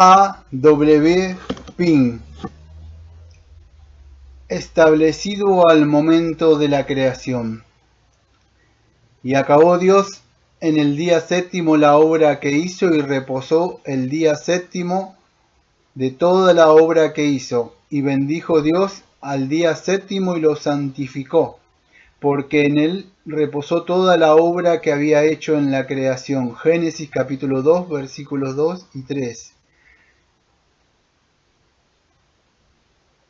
A. W. Pink. Establecido al momento de la creación. Y acabó Dios en el día séptimo la obra que hizo y reposó el día séptimo de toda la obra que hizo. Y bendijo Dios al día séptimo y lo santificó, porque en él reposó toda la obra que había hecho en la creación. Génesis capítulo 2, versículos 2 y 3.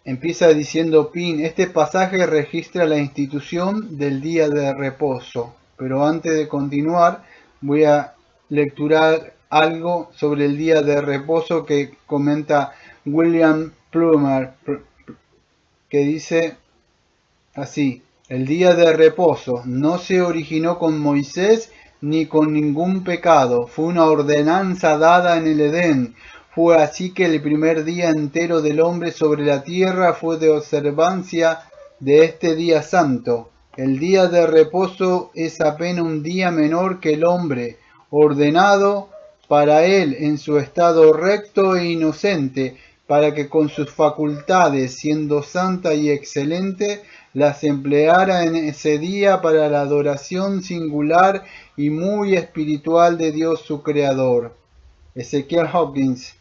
Empieza diciendo Pin, este pasaje registra la institución del día de reposo. Pero antes de continuar, voy a lecturar algo sobre el día de reposo que comenta William Plumer, que dice así: el día de reposo no se originó con Moisés ni con ningún pecado, fue una ordenanza dada en el Edén. Fue así que el primer día entero del hombre sobre la tierra fue de observancia de este día santo. El día de reposo es apenas un día menor que el hombre, ordenado para él en su estado recto e inocente, para que con sus facultades, siendo santa y excelente, las empleara en ese día para la adoración singular y muy espiritual de Dios su Creador. Ezequiel Hawkins.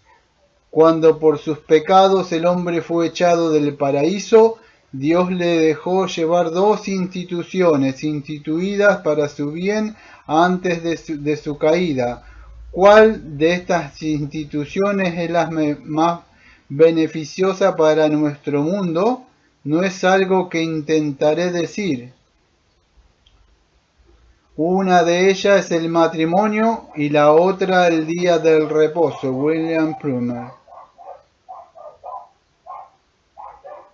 Cuando por sus pecados el hombre fue echado del paraíso, Dios le dejó llevar dos instituciones instituidas para su bien antes de su caída. ¿Cuál de estas instituciones es la más beneficiosa para nuestro mundo? No es algo que intentaré decir. Una de ellas es el matrimonio y la otra el día del reposo. William Plumer.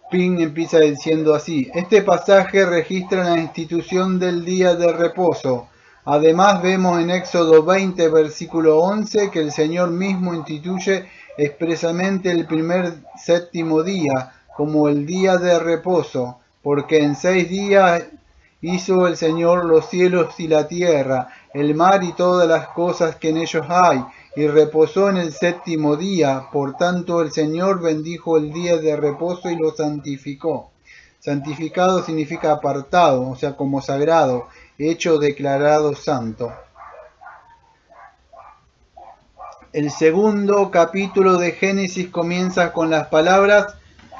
Pin empieza diciendo así: este pasaje registra la institución del día de reposo. Además vemos en Éxodo 20, versículo 11, que el Señor mismo instituye expresamente el primer séptimo día como el día de reposo, porque en 6 días hizo el Señor los cielos y la tierra, el mar y todas las cosas que en ellos hay, y reposó en el séptimo día. Por tanto el Señor bendijo el día de reposo y lo santificó. Santificado significa apartado, o sea, como sagrado, hecho declarado santo. El segundo capítulo de Génesis comienza con las palabras: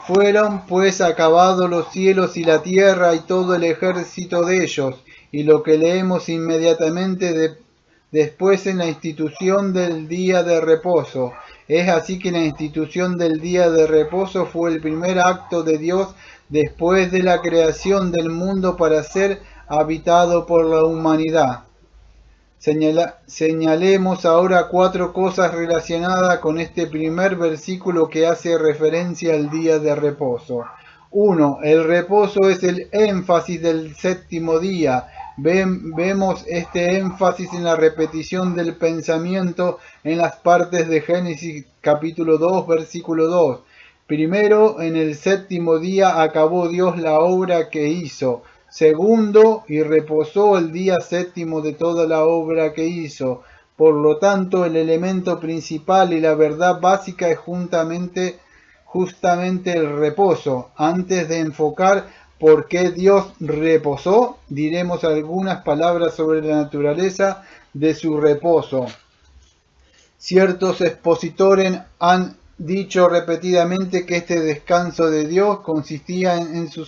fueron pues acabados los cielos y la tierra y todo el ejército de ellos. Y lo que leemos inmediatamente después en la institución del día de reposo. Es así que la institución del día de reposo fue el primer acto de Dios después de la creación del mundo para ser habitado por la humanidad. Señalemos ahora 4 cosas relacionadas con este primer versículo que hace referencia al día de reposo. 1. El reposo es el énfasis del séptimo día. Vemos este énfasis en la repetición del pensamiento en las partes de Génesis capítulo 2, versículo 2. Primero, en el séptimo día acabó Dios la obra que hizo. Segundo, y reposó el día séptimo de toda la obra que hizo. Por lo tanto, el elemento principal y la verdad básica es justamente el reposo. Antes de enfocar por qué Dios reposó, diremos algunas palabras sobre la naturaleza de su reposo. Ciertos expositores han dicho repetidamente que este descanso de Dios consistía en su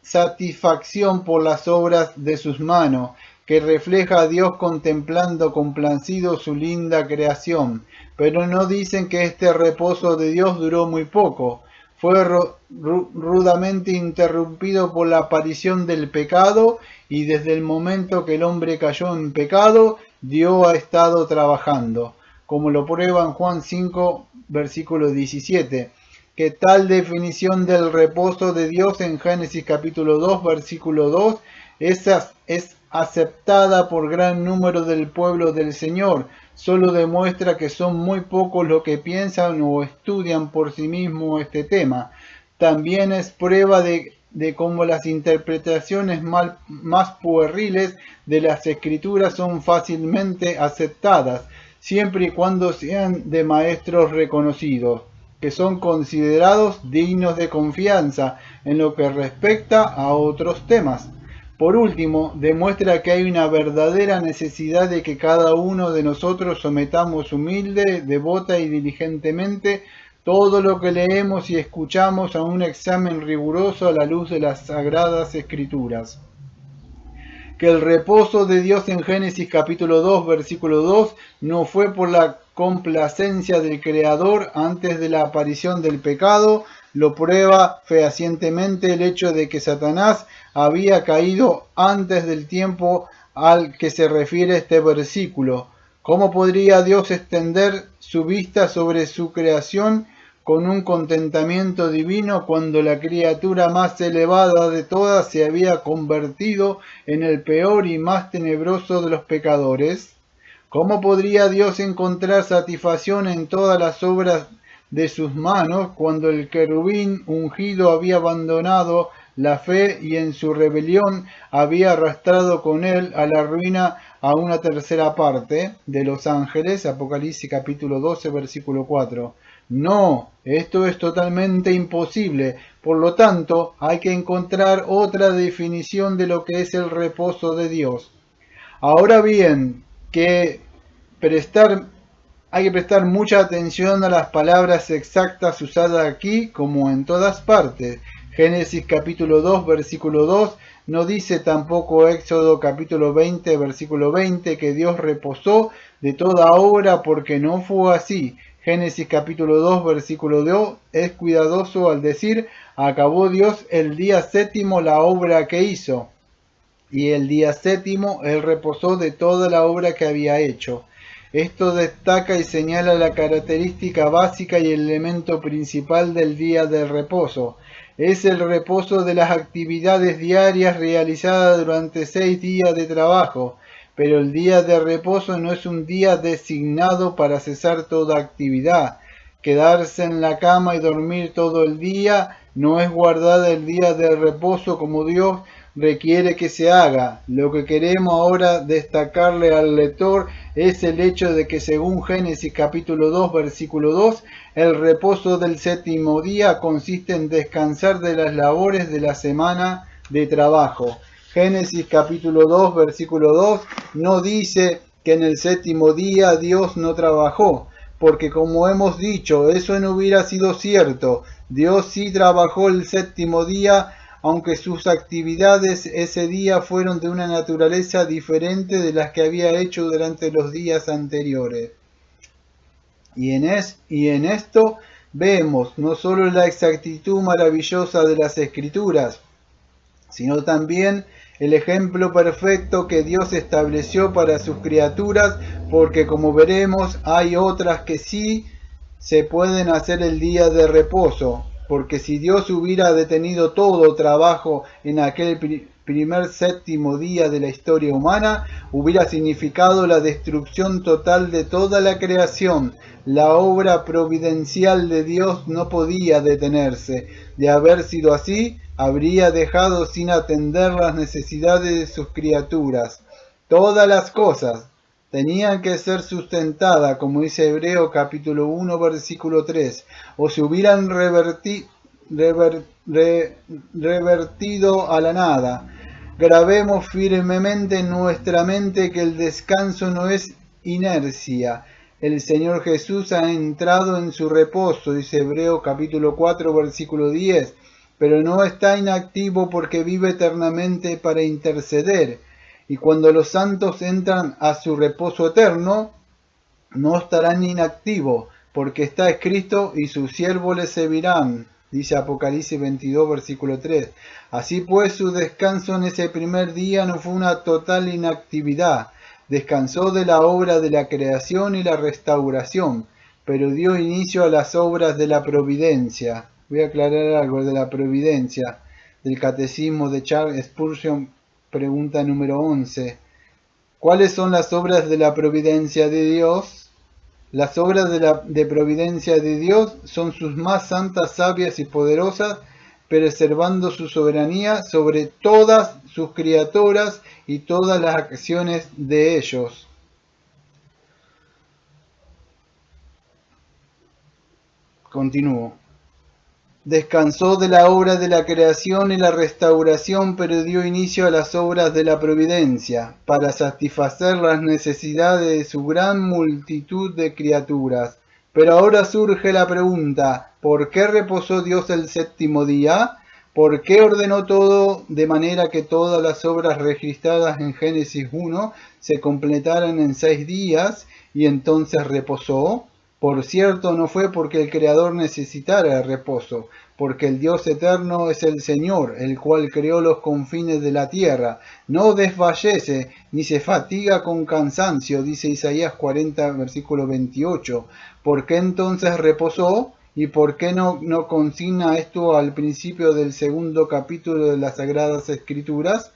satisfacción por las obras de sus manos, que refleja a Dios contemplando complacido su linda creación. Pero no dicen que este reposo de Dios duró muy poco. Fue rudamente interrumpido por la aparición del pecado, y desde el momento que el hombre cayó en pecado, Dios ha estado trabajando, como lo prueba en Juan 5, versículo 17. Que tal definición del reposo de Dios en Génesis capítulo 2, versículo 2, es aceptada por gran número del pueblo del Señor. Solo demuestra que son muy pocos los que piensan o estudian por sí mismos este tema. También es prueba de cómo las interpretaciones más pueriles de las Escrituras son fácilmente aceptadas. siempre y cuando sean de maestros reconocidos, que son considerados dignos de confianza en lo que respecta a otros temas. Por último, demuestra que hay una verdadera necesidad de que cada uno de nosotros sometamos humilde, devota y diligentemente todo lo que leemos y escuchamos a un examen riguroso a la luz de las Sagradas Escrituras. Que el reposo de Dios en Génesis capítulo 2, versículo 2, no fue por la complacencia del Creador antes de la aparición del pecado, lo prueba fehacientemente el hecho de que Satanás había caído antes del tiempo al que se refiere este versículo. ¿Cómo podría Dios extender su vista sobre su creación con un contentamiento divino cuando la criatura más elevada de todas se había convertido en el peor y más tenebroso de los pecadores? ¿Cómo podría Dios encontrar satisfacción en todas las obras de sus manos cuando el querubín ungido había abandonado la fe y en su rebelión había arrastrado con él a la ruina a una tercera parte de los ángeles? Apocalipsis capítulo 12, versículo 4. No, esto es totalmente imposible. Por lo tanto, hay que encontrar otra definición de lo que es el reposo de Dios. Ahora bien, hay que prestar mucha atención a las palabras exactas usadas aquí como en todas partes. Génesis capítulo 2, versículo 2, no dice tampoco Éxodo capítulo 20, versículo 20, que Dios reposó de toda obra, porque no fue así. Génesis capítulo 2, versículo 2, es cuidadoso al decir, acabó Dios el día séptimo la obra que hizo, y el día séptimo él reposó de toda la obra que había hecho. Esto destaca y señala la característica básica y el elemento principal del día del reposo. Es el reposo de las actividades diarias realizadas durante 6 días de trabajo, pero el día de reposo no es un día designado para cesar toda actividad. Quedarse en la cama y dormir todo el día no es guardar el día de reposo como Dios requiere que se haga. Lo que queremos ahora destacarle al lector es el hecho de que según Génesis capítulo 2 versículo 2, el reposo del séptimo día consiste en descansar de las labores de la semana de trabajo. Génesis capítulo 2 versículo 2 no dice que en el séptimo día Dios no trabajó, porque como hemos dicho, eso no hubiera sido cierto. Dios sí trabajó el séptimo día, aunque sus actividades ese día fueron de una naturaleza diferente de las que había hecho durante los días anteriores. Y en esto vemos no solo la exactitud maravillosa de las Escrituras, sino también el ejemplo perfecto que Dios estableció para sus criaturas, porque como veremos hay otras que sí se pueden hacer el día de reposo, porque si Dios hubiera detenido todo trabajo en aquel primer séptimo día de la historia humana, hubiera significado la destrucción total de toda la creación. La obra providencial de Dios no podía detenerse. De haber sido así, habría dejado sin atender las necesidades de sus criaturas. Todas las cosas tenían que ser sustentadas, como dice Hebreo capítulo 1 versículo 3, o se hubieran revertido a la nada. Grabemos firmemente en nuestra mente que el descanso no es inercia. El Señor Jesús ha entrado en su reposo, dice Hebreo capítulo 4 versículo 10, pero no está inactivo porque vive eternamente para interceder. Y cuando los santos entran a su reposo eterno, no estarán inactivos, porque está escrito, y sus siervos les servirán, dice Apocalipsis 22, versículo 3. Así pues, su descanso en ese primer día no fue una total inactividad. Descansó de la obra de la creación y la restauración, pero dio inicio a las obras de la providencia. Voy a aclarar algo de la providencia, del Catecismo de Charles Spurgeon, pregunta número 11. ¿Cuáles son las obras de la providencia de Dios? Las obras de providencia de Dios son sus más santas, sabias y poderosas, preservando su soberanía sobre todas sus criaturas y todas las acciones de ellos. Continúo. Descansó de la obra de la creación y la restauración, pero dio inicio a las obras de la providencia, para satisfacer las necesidades de su gran multitud de criaturas. Pero ahora surge la pregunta, ¿por qué reposó Dios el séptimo día? ¿Por qué ordenó todo de manera que todas las obras registradas en Génesis 1 se completaran en 6 días y entonces reposó? Por cierto, no fue porque el Creador necesitara el reposo, porque el Dios eterno es el Señor, el cual creó los confines de la tierra. No desfallece, ni se fatiga con cansancio, dice Isaías 40, versículo 28. ¿Por qué entonces reposó? ¿Y por qué no consigna esto al principio del segundo capítulo de las Sagradas Escrituras?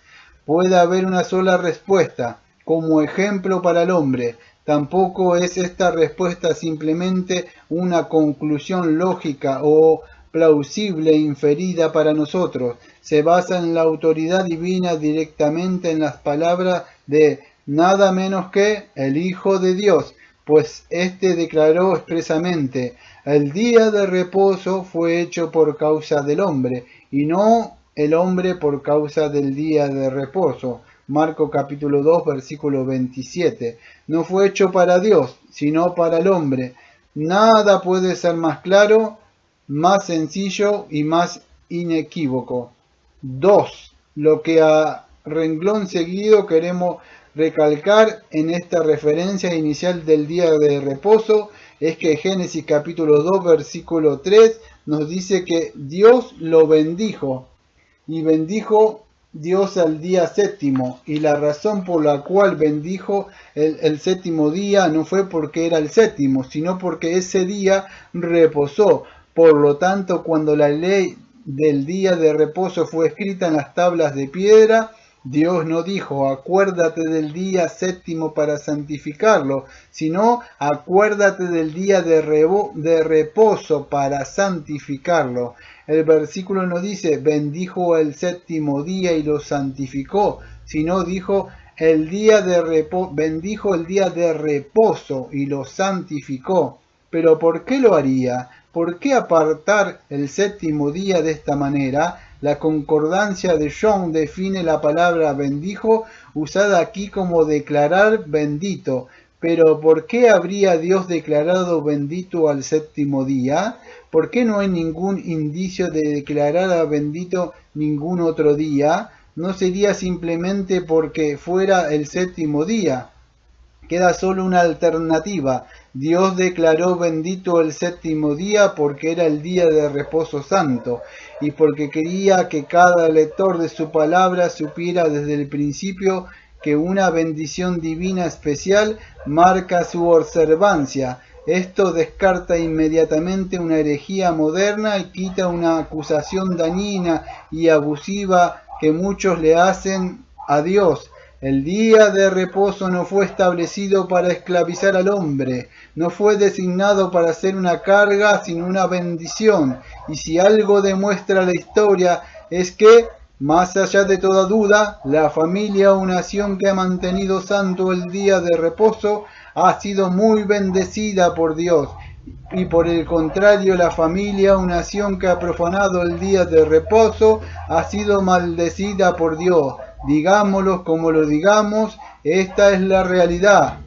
Puede haber una sola respuesta, como ejemplo para el hombre. Tampoco es esta respuesta simplemente una conclusión lógica o plausible inferida para nosotros. Se basa en la autoridad divina directamente en las palabras de nada menos que el Hijo de Dios, pues éste declaró expresamente: el día de reposo fue hecho por causa del hombre, y no el hombre por causa del día de reposo. Marcos capítulo 2, versículo 27. No fue hecho para Dios, sino para el hombre. Nada puede ser más claro, más sencillo y más inequívoco. 2. Lo que a renglón seguido queremos recalcar en esta referencia inicial del día de reposo es que Génesis capítulo 2 versículo 3 nos dice que Dios lo bendijo y bendijo Dios al día séptimo, y la razón por la cual bendijo el séptimo día no fue porque era el séptimo, sino porque ese día reposó. Por lo tanto, cuando la ley del día de reposo fue escrita en las tablas de piedra, Dios no dijo: acuérdate del día séptimo para santificarlo, sino acuérdate del día de reposo para santificarlo. El versículo no dice bendijo el séptimo día y lo santificó, sino dijo bendijo el día de reposo y lo santificó. Pero ¿por qué lo haría? ¿Por qué apartar el séptimo día de esta manera? La concordancia de Young define la palabra bendijo usada aquí como declarar bendito. Pero ¿por qué habría Dios declarado bendito al séptimo día? ¿Por qué no hay ningún indicio de declarar a bendito ningún otro día? ¿No sería simplemente porque fuera el séptimo día? Queda solo una alternativa. Dios declaró bendito el séptimo día porque era el día de reposo santo y porque quería que cada lector de su palabra supiera desde el principio que una bendición divina especial marca su observancia. Esto descarta inmediatamente una herejía moderna y quita una acusación dañina y abusiva que muchos le hacen a Dios. El día de reposo no fue establecido para esclavizar al hombre, no fue designado para ser una carga, sino una bendición. Y si algo demuestra la historia es que, más allá de toda duda, la familia o nación que ha mantenido santo el día de reposo ha sido muy bendecida por Dios. Y por el contrario, la familia o nación que ha profanado el día de reposo ha sido maldecida por Dios. Digámoslo como lo digamos, esta es la realidad.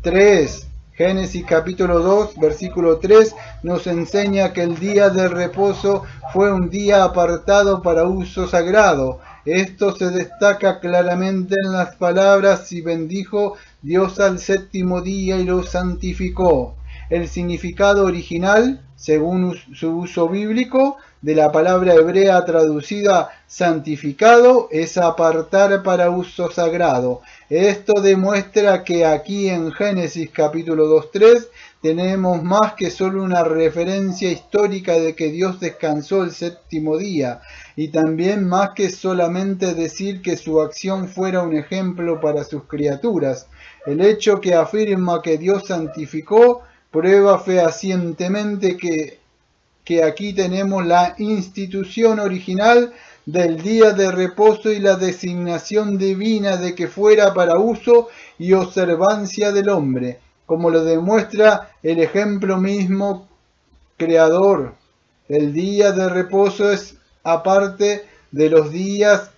3. Génesis capítulo 2, versículo 3 nos enseña que el día del reposo fue un día apartado para uso sagrado. Esto se destaca claramente en las palabras: y bendijo Dios al séptimo día y lo santificó. El significado original, según su uso bíblico, de la palabra hebrea traducida santificado es apartar para uso sagrado. Esto demuestra que aquí en Génesis capítulo 2:3 tenemos más que solo una referencia histórica de que Dios descansó el séptimo día, y también más que solamente decir que su acción fuera un ejemplo para sus criaturas. El hecho que afirma que Dios santificó prueba fehacientemente que aquí tenemos la institución original del día de reposo y la designación divina de que fuera para uso y observancia del hombre, como lo demuestra el ejemplo mismo creador. El día de reposo es aparte de los días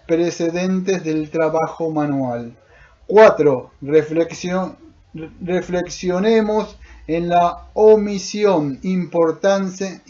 precedentes del trabajo manual. 4. Reflexionemos en la omisión importante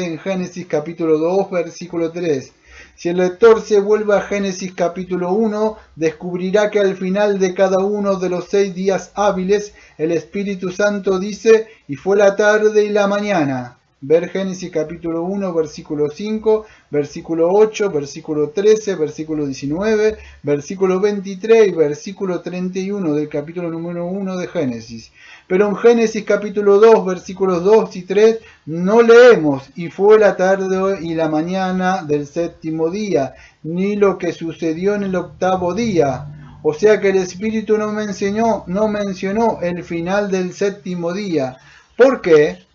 en Génesis capítulo 2, versículo 3. Si el lector se vuelve a Génesis capítulo 1, descubrirá que al final de cada uno de los 6 días hábiles, el Espíritu Santo dice, y fue la tarde y la mañana. Ver Génesis capítulo 1, versículo 5, versículo 8, versículo 13, versículo 19, versículo 23 y versículo 31 del capítulo número 1 de Génesis. Pero en Génesis capítulo 2, versículos 2 y 3, no leemos, y fue la tarde y la mañana del séptimo día, ni lo que sucedió en el octavo día. O sea que el Espíritu no mencionó el final del séptimo día. ¿Por qué?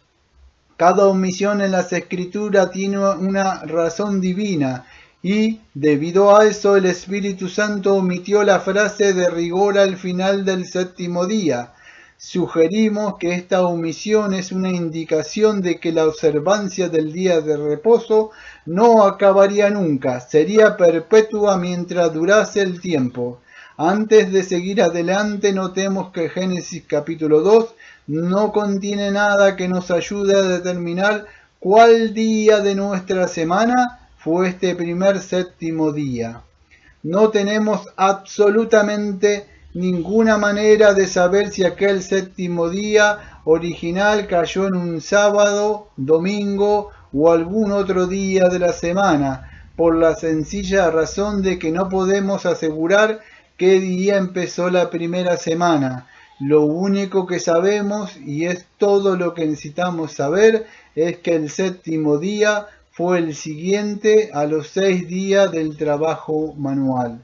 Cada omisión en las Escrituras tiene una razón divina y, debido a eso, el Espíritu Santo omitió la frase de rigor al final del séptimo día. Sugerimos que esta omisión es una indicación de que la observancia del día de reposo no acabaría nunca, sería perpetua mientras durase el tiempo. Antes de seguir adelante, notemos que Génesis capítulo 2 no contiene nada que nos ayude a determinar cuál día de nuestra semana fue este primer séptimo día. No tenemos absolutamente ninguna manera de saber si aquel séptimo día original cayó en un sábado, domingo o algún otro día de la semana, por la sencilla razón de que no podemos asegurar qué día empezó la primera semana. Lo único que sabemos, y es todo lo que necesitamos saber, es que el séptimo día fue el siguiente a los 6 días del trabajo manual.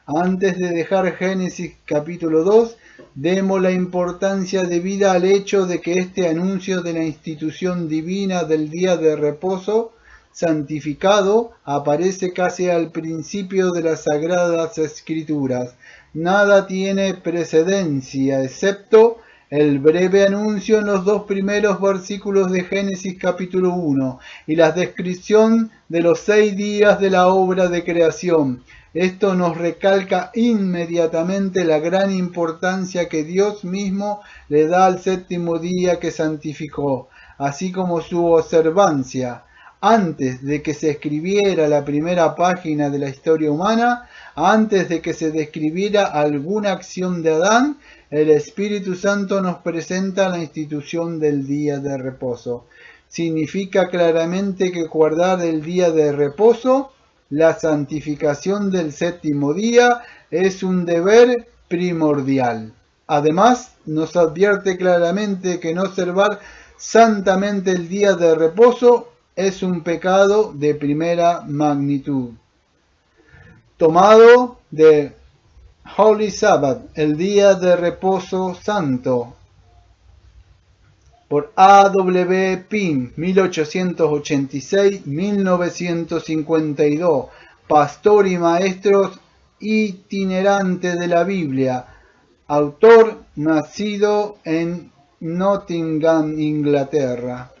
Antes de dejar Génesis capítulo 2, demos la importancia debida al hecho de que este anuncio de la institución divina del día de reposo santificado aparece casi al principio de las Sagradas Escrituras. Nada tiene precedencia excepto el breve anuncio en los 2 primeros versículos de Génesis capítulo 1 y la descripción de los 6 días de la obra de creación. Esto nos recalca inmediatamente la gran importancia que Dios mismo le da al séptimo día que santificó, así como su observancia. Antes de que se escribiera la primera página de la historia humana, antes de que se describiera alguna acción de Adán, el Espíritu Santo nos presenta la institución del día de reposo. Significa claramente que guardar el día de reposo, la santificación del séptimo día, es un deber primordial. Además, nos advierte claramente que no observar santamente el día de reposo es un pecado de primera magnitud. Tomado de Holy Sabbath, el día de reposo santo, por A.W. Pink, 1886-1952, pastor y maestro itinerante de la Biblia, autor nacido en Nottingham, Inglaterra.